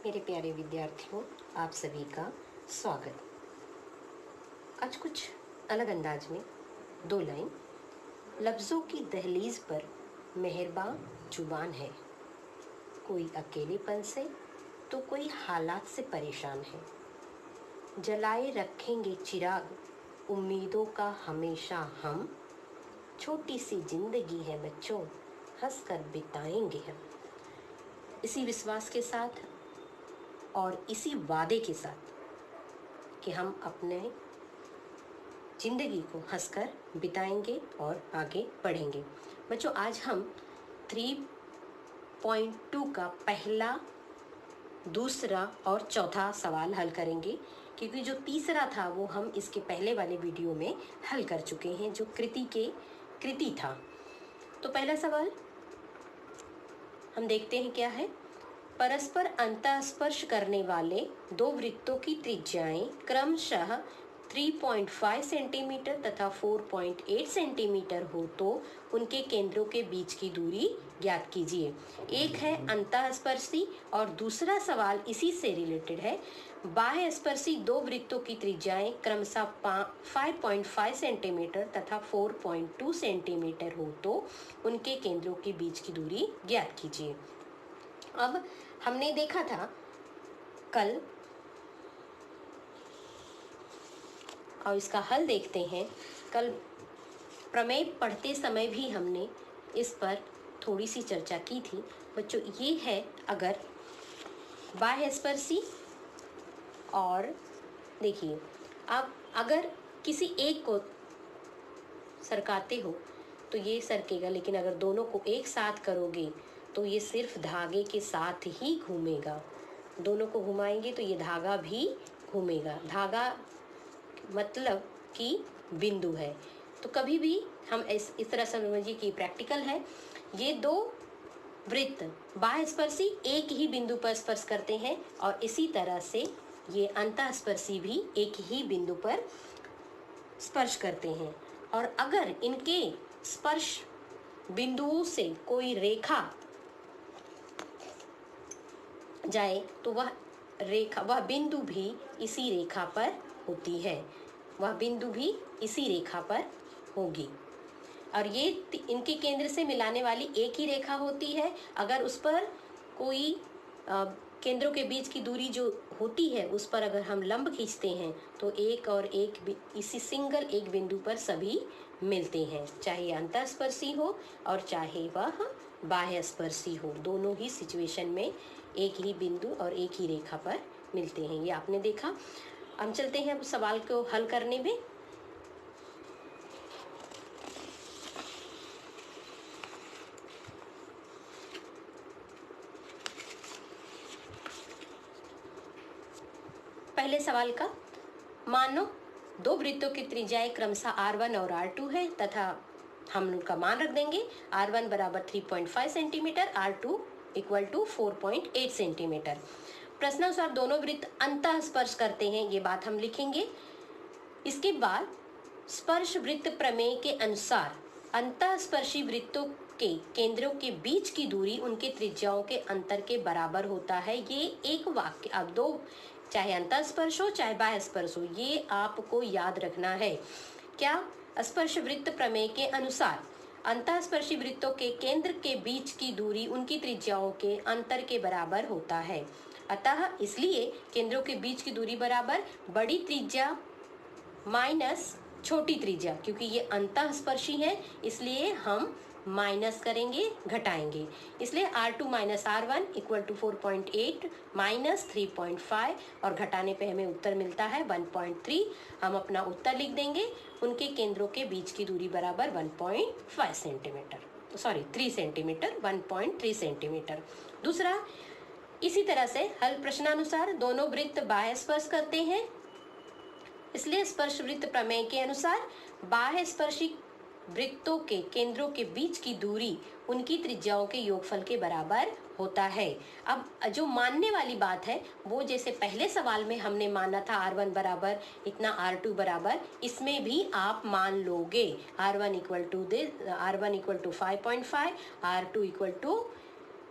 मेरे प्यारे विद्यार्थियों, आप सभी का स्वागत। आज कुछ अलग अंदाज में दो लाइन। लफ्ज़ों की दहलीज पर मेहरबान जुबान है, कोई अकेलेपन से तो कोई हालात से परेशान है। जलाए रखेंगे चिराग उम्मीदों का हमेशा हम, छोटी सी जिंदगी है बच्चों, हंस कर बिताएंगे हम। इसी विश्वास के साथ और इसी वादे के साथ कि हम अपने ज़िंदगी को हंसकर बिताएंगे और आगे बढ़ेंगे। बच्चों, आज हम 3.2 का पहला, दूसरा और चौथा सवाल हल करेंगे, क्योंकि जो तीसरा था वो हम इसके पहले वाले वीडियो में हल कर चुके हैं, जो कृति था। तो पहला सवाल हम देखते हैं क्या है। परस्पर अंतःस्पर्श करने वाले दो वृत्तों की त्रिज्याएं क्रमशः 3.5 सेंटीमीटर तथा 4.8 सेंटीमीटर हो तो उनके केंद्रों के बीच की दूरी ज्ञात कीजिए। एक है अंतःस्पर्शी और दूसरा सवाल इसी से रिलेटेड है। बाह्य स्पर्शी दो वृत्तों की त्रिज्याएं क्रमशः 5.5 सेंटीमीटर तथा 4.2 सेंटीमीटर हो तो उनके केंद्रों के बीच की दूरी ज्ञात कीजिए। अब हमने देखा था कल, और इसका हल देखते हैं। कल प्रमेय पढ़ते समय भी हमने इस पर थोड़ी सी चर्चा की थी। बच्चों, ये है अगर बाह्य स्पर्शी, और देखिए आप अगर किसी एक को सरकाते हो तो ये सरकेगा, लेकिन अगर दोनों को एक साथ करोगे तो ये सिर्फ धागे के साथ ही घूमेगा। दोनों को घुमाएंगे तो ये धागा भी घूमेगा। धागा मतलब कि बिंदु है। तो कभी भी हम इस तरह समझिए कि प्रैक्टिकल है। ये दो वृत्त बाह्य स्पर्शी एक ही बिंदु पर स्पर्श करते हैं और इसी तरह से ये अंतःस्पर्शी भी एक ही बिंदु पर स्पर्श करते हैं। और अगर इनके स्पर्श बिंदुओं से कोई रेखा जाए तो वह बिंदु भी इसी रेखा पर होती है। वह बिंदु भी इसी रेखा पर होगी और ये इनके केंद्र से मिलाने वाली एक ही रेखा होती है। अगर उस पर कोई केंद्रों के बीच की दूरी जो होती है उस पर अगर हम लंब खींचते हैं तो एक और एक इसी सिंगल एक बिंदु पर सभी मिलते हैं, चाहे अंतःस्पर्शी हो और चाहे वह बाह्य स्पर्शी हो। दोनों ही सिचुएशन में एक ही बिंदु और एक ही रेखा पर मिलते हैं। ये आपने देखा। हम चलते हैं अब सवाल को हल करने में। पहले सवाल का, मानो दो वृत्तों की त्रिज्याएं क्रमशः R1 और R2 है तथा हम उनका मान रख देंगे। R1 बराबर 3.5 centimetre, R2 equal to 4.8 centimetre. प्रश्नानुसार दोनों वृत्त अंतःस्पर्श करते हैं, ये बात हम लिखेंगे। इसके बाद स्पर्श वृत्त प्रमेय के अनुसार अंतःस्पर्शी वृत्तों के केंद्रों के बीच की दूरी उनके त्रिज्याओं के अंतर के बराबर होता है। ये एक वाक्य, अब दो, चाहे अंतःस्पर्श हो चाहे बाह्य स्पर्श हो, ये आपको याद रखना है। क्या? स्पर्श वृत्त प्रमेय के अनुसार अंतःस्पर्शी वृत्तों के केंद्र के बीच की दूरी उनकी त्रिज्याओं के अंतर के बराबर होता है। अतः इसलिए केंद्रों के बीच की दूरी बराबर बड़ी त्रिज्या माइनस छोटी त्रिज्या, क्योंकि ये अंतःस्पर्शी है इसलिए हम माइनस करेंगे, घटाएंगे। इसलिए R2 minus R1 equal to 4.8 minus 3.5 और घटाने पे हमें उत्तर मिलता है 1.3। हम अपना उत्तर लिख देंगे। उनके केंद्रों के बीच की दूरी बराबर 1.5 सेंटीमीटर, सॉरी 3 सेंटीमीटर, 1.3 सेंटीमीटर। दूसरा, इसी तरह से हल प्रश्नानुसार दोनों वृत्त बाह्य स्पर्श करते हैं, इसलिए स्पर्श वृत्त प्रमेय के अनुसार बाह्य स्पर्शी वृत्तों के केंद्रों के बीच की दूरी उनकी त्रिज्याओं के योगफल के बराबर होता है। अब जो मानने वाली बात है वो जैसे पहले सवाल में हमने माना था R1 बराबर इतना, R2 बराबर, इसमें भी आप मान लोगे। R1 equal to 5.5, R2 equal to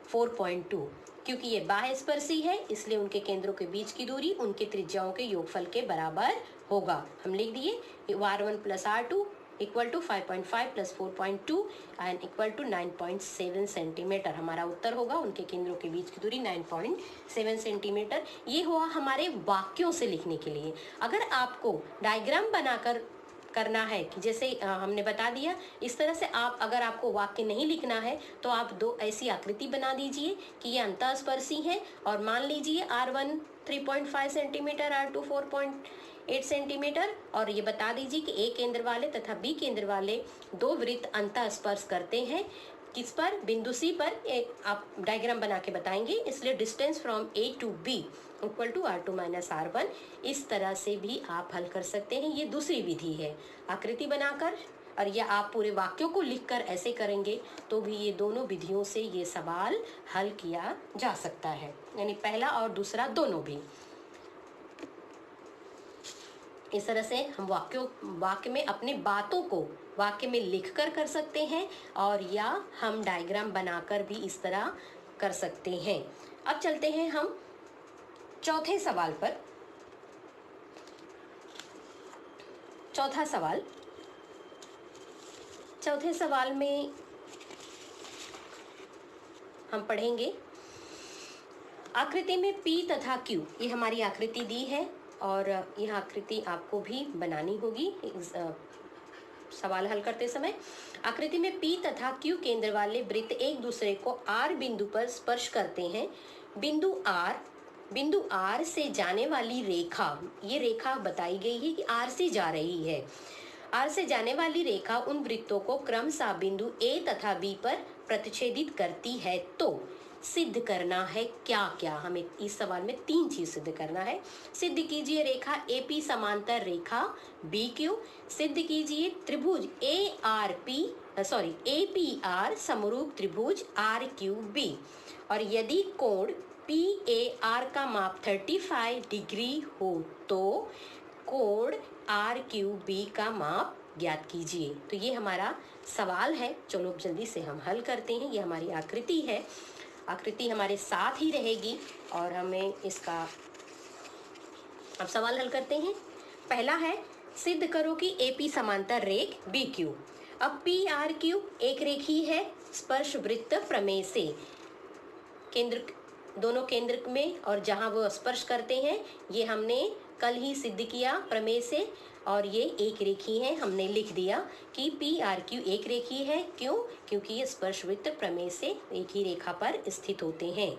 4.2, क्योंकि ये बाह्य स्पर्शी है इसलिए उनके केंद्रों के बीच की दूरी उनके त्रिज्याओं के योगफल के बराबर होगा। हम लिख दिए R1 plus R2 equal to 5.5 plus 4.2 and equal to 9.7 centimetre. हमारा उत्तर होगा उनके केंद्रों के बीच की दूरी 9.7 सेंटीमीटर। ये हुआ हमारे वाक्यों से लिखने के लिए। अगर आपको डायग्राम बनाकर करना है कि जैसे हमने बता दिया, इस तरह से आप अगर आपको वाक्य नहीं लिखना है तो आप दो ऐसी आकृति बना दीजिए कि ये अंतःस्पर्शी है और मान लीजिए R1 3.5 सेंटीमीटर, R2 4.8 सेंटीमीटर, और ये बता दीजिए कि A केंद्र वाले तथा B केंद्र वाले दो वृत्त अंतःस्पर्श करते हैं। किस पर? बिंदु C पर। एक आप डायग्राम बना के बताएंगे, इसलिए distance from A to B equal to R2 minus R1। इस तरह से भी आप हल कर सकते हैं। ये दूसरी विधि है, आकृति बनाकर, और या आप पूरे वाक्यों को लिखकर ऐसे करेंगे तो भी ये दोनों विधियों से ये सवाल हल किया जा सकता है, यानी पहला और दूसरा दोनों भी। इस तरह से हम वाक्य में अपनी बातों को वाक्य में लिखकर कर सकते हैं, और या हम डायग्राम बनाकर भी इस तरह कर सकते हैं। अब चलते हैं हम चौथे सवाल पर। चौथा सवाल, चौथे सवाल में हम पढ़ेंगे आकृति में P तथा Q। ये हमारी आकृति दी है और यह आकृति आपको भी बनानी होगी सवाल हल करते समय। आकृति में P तथा Q केंद्र वाले वृत्त एक दूसरे को R बिंदु पर स्पर्श करते हैं। बिंदु R से जाने वाली रेखा, ये रेखा बताई गई है कि R से जा रही है। R से जाने वाली रेखा उन वृत्तों को क्रमशः बिंदु A तथा B पर प्रतिच्छेदित करती है। तो सिद्ध करना है क्या क्या? हमें इस सवाल में तीन चीज सिद्ध करना है। सिद्ध कीजिए रेखा AP समांतर रेखा BQ। सिद्ध कीजिए त्रिभुज APR समरूप त्रिभुज RQB। और यदि कोण PAR का माप 35 डिग्री हो तो कोण RQB का माप ज्ञात कीजिए। तो ये हमारा सवाल है। चलो जल्दी से हम हल करते हैं। ये हमारी आकृति है, आकृति हमारे साथ ही रहेगी और हमें इसका अब सवाल हल करते हैं। पहला है, सिद्ध करो कि AP समांतर रेख BQ। अब PRQ एक रेखी है स्पर्श वृत्त प्रमेय से। केंद्र, दोनों केंद्र में और जहां वो स्पर्श करते हैं ये हमने कल ही सिद्ध किया प्रमेय से, और ये एक रेखी है। हमने लिख दिया कि PRQ एक रेखी है। क्यों? क्योंकि ये स्पर्श वृत्त प्रमेय से एक ही रेखा पर स्थित होते हैं।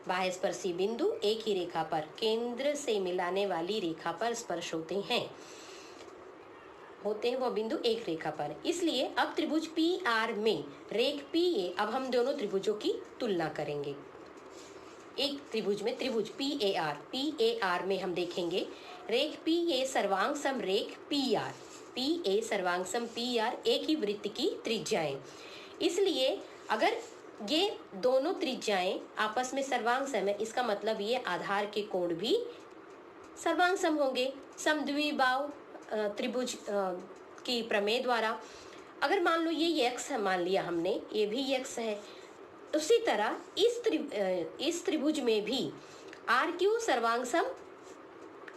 बाह्य स्पर्शी बिंदु एक ही रेखा पर केंद्र से मिलाने वाली रेखा पर स्पर्श होते हैं वो बिंदु एक रेखा पर। इसलिए अब त्रिभुज PR में रेख PA, अब हम दोनों त्रिभुजों की तुलना करेंगे। एक त्रिभुज में त्रिभुज PAR में हम देखेंगे रेख PA सर्वांग सम रेख PA सर्वांग सम PR एक ही वृत्त की त्रिज्याएं। इसलिए अगर ये दोनों त्रिज्याएं आपस में सर्वांग सम है, इसका मतलब ये आधार के कोण भी सर्वांग सम होंगे समद्विबाहु त्रिभुज की प्रमेय द्वारा। अगर मान लो ये x मान लिया हमने, ये भी x है, उसी तरह इस त्रिभुज में भी RQ सर्वांग सम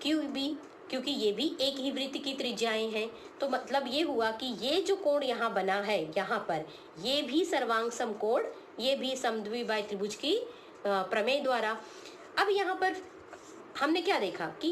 QB, क्योंकि ये भी एक ही वृत्त की त्रिज्याएं हैं। तो मतलब ये हुआ कि ये जो कोण यहाँ बना है यहाँ पर, ये भी सर्वांग सम कोण, ये भी समद्विबाहु त्रिभुज की प्रमेय द्वारा। अब यहाँ पर हमने क्या देखा कि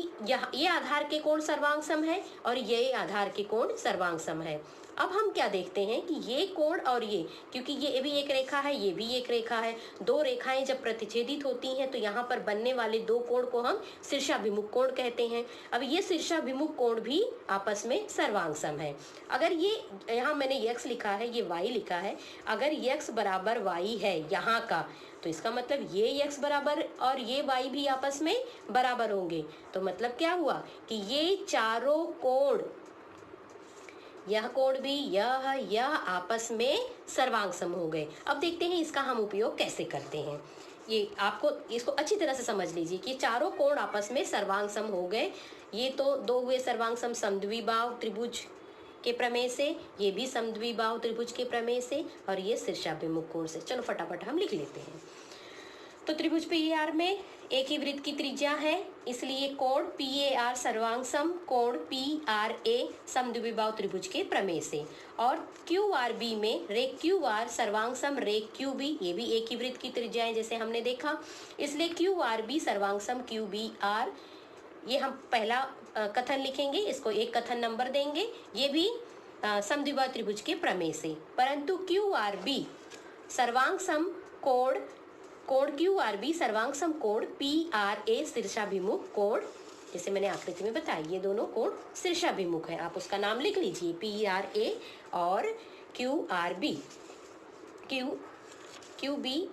ये आधार के कोण सर्वांग सम है और ये आधार के कोण सर्वांग सम है। अब हम क्या देखते हैं कि ये कोण और ये, क्योंकि ये भी एक रेखा है, ये भी एक रेखा है, दो रेखाएं जब प्रतिच्छेदित होती हैं तो यहाँ पर बनने वाले दो कोण को हम शीर्षाभिमुख कोण कहते हैं। अब ये शीर्षाभिमुख कोण भी आपस में सर्वांग सम है। अगर ये यहाँ मैंने x लिखा है, ये y लिखा है, अगर x बराबर y है यहाँ का, तो इसका मतलब ये x बराबर और ये y भी आपस में बराबर होंगे। तो मतलब क्या हुआ कि ये चारों कोण, यह कोण भी, यह आपस में सर्वांग सम हो गए। अब देखते हैं इसका हम उपयोग कैसे करते हैं। ये आपको इसको अच्छी तरह से समझ लीजिए कि चारों कोण आपस में सर्वांग सम हो गए। ये तो दो हुए सर्वांग सम समद्विबाहु त्रिभुज के प्रमेय से, ये भी समद्विबाहु त्रिभुज के प्रमेय से, और ये शीर्षाभिमुख कोण से। चलो फटाफट हम लिख लेते हैं। तो त्रिभुज PAR में एक ही वृत्त की त्रिज्या है, इसलिए कोण PAR सर्वांग सम कोण PRA समद्विबाहु त्रिभुज के प्रमेय से। और QRB में रेख QR सर्वांग सम रेख QB, ये भी एक ही वृत्त की त्रिज्या है जैसे हमने देखा, इसलिए QRB सर्वांग सम QBR। ये हम पहला कथन लिखेंगे, इसको एक कथन नंबर देंगे, ये भी समद्विबाहु त्रिभुज के प्रमेय से। परंतु QRB सर्वांग सम कोण QRB सर्वांग सम कोण PRA शीर्षाभिमुख कोण, जैसे मैंने आकृति में बताया ये दोनों कोण शीर्षाभिमुख है, आप उसका नाम लिख लीजिए PRA और QRB। QBA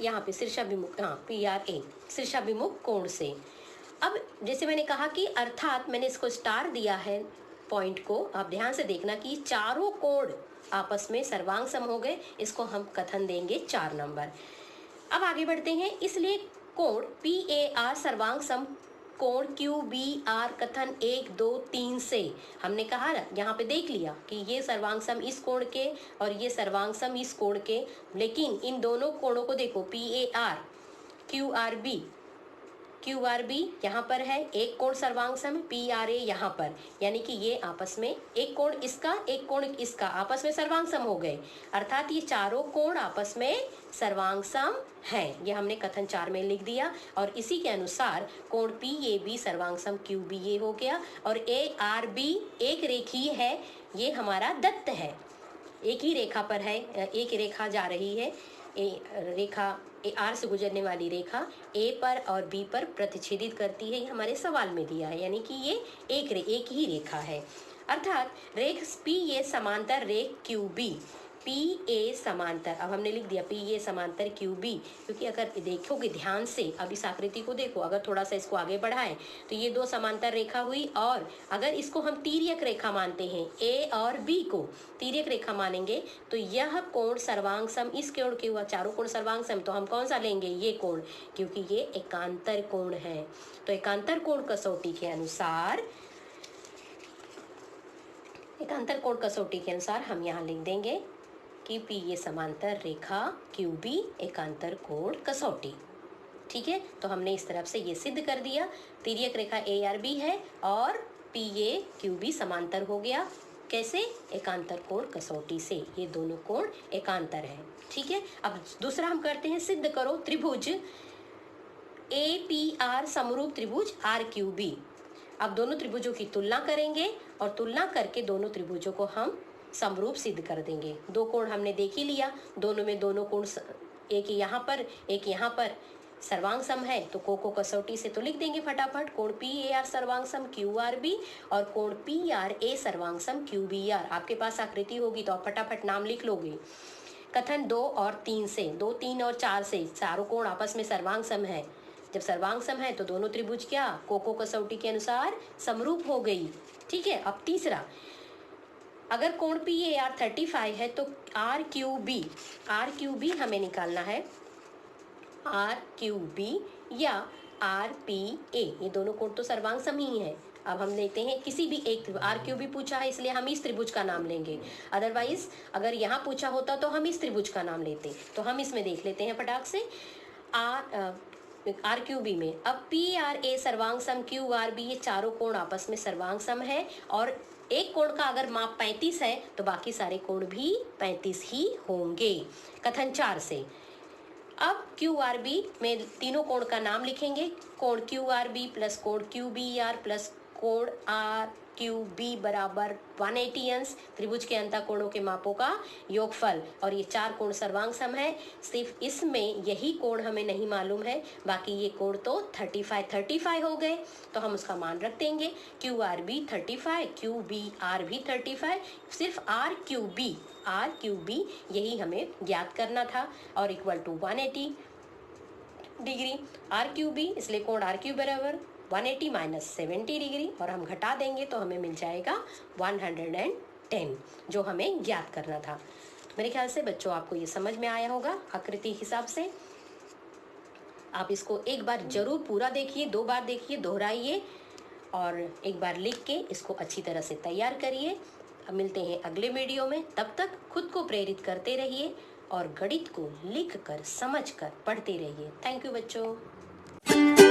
यहाँ पे शीर्षाभिमुख, हाँ PRA शीर्षाभिमुख कोण से। अब जैसे मैंने कहा कि अर्थात मैंने इसको स्टार दिया है पॉइंट को, आप ध्यान से देखना कि चारों कोण आपस में सर्वांग सम हो गए, इसको हम कथन देंगे 4 नंबर। अब आगे बढ़ते हैं, इसलिए कोण PAR सर्वांग सम कोण QBR कथन 1 2 3 से हमने कहा ना, यहाँ पे देख लिया कि ये सर्वांग सम इस कोण के और ये सर्वांग सम इस कोण के, लेकिन इन दोनों कोणों को देखो PAR QRB यहाँ पर है, एक कोण सर्वांग सम PRA यहाँ पर, यानी कि ये आपस में एक कोण इसका एक कोण इसका आपस में सर्वांग सम हो गए, अर्थात ये चारों कोण आपस में सर्वांग सम हैं। ये हमने कथन 4 में लिख दिया। और इसी के अनुसार कोण PAB सर्वांग सम QBA हो गया और ARB एक रेखीय है, ये हमारा दत्त है, एक ही रेखा पर है, एक रेखा जा रही है, रेखा आर से गुजरने वाली रेखा A पर और B पर प्रतिच्छेदित करती है, ये हमारे सवाल में दिया है, यानी कि ये एक ही रेखा है। अर्थात रेख PA समांतर रेख QB, PA समांतर, अब हमने लिख दिया PA समांतर QB, क्योंकि अगर देखोगे ध्यान से, अब इस आकृति को देखो, अगर थोड़ा सा इसको आगे बढ़ाएं तो ये 2 समांतर रेखा हुई, और अगर इसको हम तिर्यक रेखा मानते हैं, A और B को तिर्यक रेखा मानेंगे तो यह कोण सर्वांग सम इस कोण के हुआ, चारों कोण सर्वांग सम, तो हम कौन सा लेंगे, ये कोण, क्योंकि ये एकांतर कोण है। तो एकांतर कोण कसौटी के अनुसार, एकांतर कोण कसौटी के अनुसार हम यहाँ लिख देंगे कि PA समांतर रेखा QB एकांतर कोण कसौटी। ठीक है, तो हमने इस तरफ से ये सिद्ध कर दिया, तिर्यक रेखा ARB है और PA QB समांतर हो गया, कैसे, एकांतर कोण कसौटी से, ये दोनों कोण एकांतर है। ठीक है, अब दूसरा हम करते हैं, सिद्ध करो त्रिभुज APR समरूप त्रिभुज RQB। अब दोनों त्रिभुजों की तुलना करेंगे और तुलना करके दोनों त्रिभुजों को हम समरूप सिद्ध कर देंगे। 2 कोण हमने देख ही लिया, दोनों में दोनों कोण, एक यहाँ पर एक यहाँ पर सर्वांग सम है, तो को कसौटी से तो लिख देंगे फटाफट, कोण PAR सर्वांग सम QRB और कोण PRA सर्वांग सम QBR। आपके पास आकृति होगी तो आप फटाफट नाम लिख लोगे। कथन 2 और 3 से, 2 3 और 4 से चारों कोण आपस में सर्वांग सम है, जब सर्वांग सम है तो दोनों त्रिभुज क्या, को कसौटी के अनुसार समरूप हो गई। ठीक है, अब तीसरा, अगर कोण PAR 35 है तो RQB हमें निकालना है, RQB या RPA, ये दोनों कोण तो सर्वांग सम ही है। अब हम लेते हैं किसी भी एक, RQB पूछा है इसलिए हम इस त्रिभुज का नाम लेंगे, अदरवाइज अगर यहाँ पूछा होता तो हम इस त्रिभुज का नाम लेते, तो हम इसमें देख लेते हैं फटाक से। RQB में अब PRA सर्वांग सम QRB, ये चारों कोण आपस में सर्वांग सम है, और एक कोण का अगर माप 35 है तो बाकी सारे कोण भी 35 ही होंगे, कथन 4 से। अब QRB में तीनों कोण का नाम लिखेंगे, कोण QRB प्लस कोण QBR प्लस कोण RQB बराबर 180 अंश, त्रिभुज के अंतःकोणों के मापों का योगफल, और ये 4 कोण सर्वांग सम है, सिर्फ इसमें यही कोण हमें नहीं मालूम है, बाकी ये कोण तो 35 हो गए, तो हम उसका मान रख देंगे, QRB 35, QBR भी 35, सिर्फ RQB यही हमें ज्ञात करना था, और इक्वल टू 180 डिग्री RQB, इसलिए कोण RQ बराबर 180 माइनस 70 डिग्री, और हम घटा देंगे तो हमें मिल जाएगा 110, जो हमें ज्ञात करना था। तो मेरे ख्याल से बच्चों आपको ये समझ में आया होगा आकृति हिसाब से। आप इसको एक बार जरूर पूरा देखिए, 2 बार देखिए, दोहराइए, और एक बार लिख के इसको अच्छी तरह से तैयार करिए। अब मिलते हैं अगले वीडियो में, तब तक खुद को प्रेरित करते रहिए और गणित को लिखकर समझकर पढ़ते रहिए। थैंक यू बच्चों।